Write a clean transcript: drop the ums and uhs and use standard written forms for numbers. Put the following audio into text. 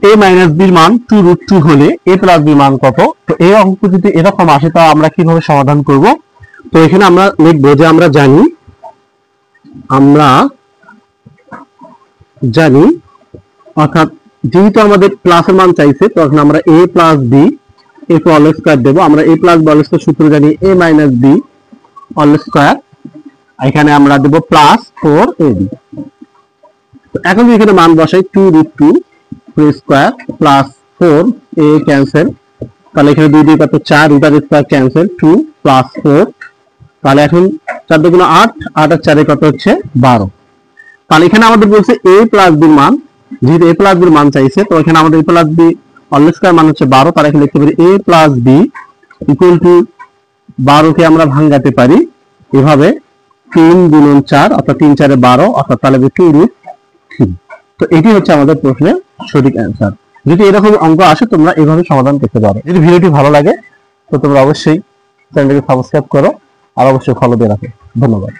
a minus b এর মান 2√2 হলে a প্লাস b মান কত? তো এই অঙ্ক যদি এরকম আসে তা আমরা কিভাবে সমাধান করব? তো এখানে আমরা লিখব যে আমরা জানি অর্থাৎ যেহেতু আমাদের প্লাসের মান চাইছে তখন আমরা a প্লাস b এর হোল স্কয়ার দেব। আমরা a plus b whole square সূত্র জানি a minus b whole square, এখানে আমরা দেব প্লাস 4ab। তো এখন এখানে মান বসাই 2√2 স্কয়ার প্লাস 4a ক্যান্সেল, তাহলে এখানে 2 2 কত 4, রুটের স্কয়ার ক্যান্সেল 2 প্লাস 4, তাহলে এখন 4 2 গুণ 8, 8 আর 4 কত হচ্ছে 12। তাহলে এখানে আমাদের বলছে a প্লাস b এর মান, যেহেতু a প্লাস b এর মান চাইছে তো এখানে আমাদের a plus b whole square মান হচ্ছে 12, তাহলে এখানে লিখতে পারি a plus b equal to 12 কে আমরা ভাঙাতে পারি এভাবে 3 গুণন 4 অর্থাৎ 3 4 12 অর্থাৎ তাহলে 2√3। তো এটি হচ্ছে আমাদের প্রশ্নের সঠিক অ্যান্সার। যদি এরকম অঙ্ক আসে তোমরা এইভাবে সমাধান করতে পারো। যদি ভিডিওটি ভালো লাগে তো তোমরা অবশ্যই চ্যানেলটিকে সাবস্ক্রাইব করো আর অবশ্যই ফলো দিয়ে রাখো। ধন্যবাদ।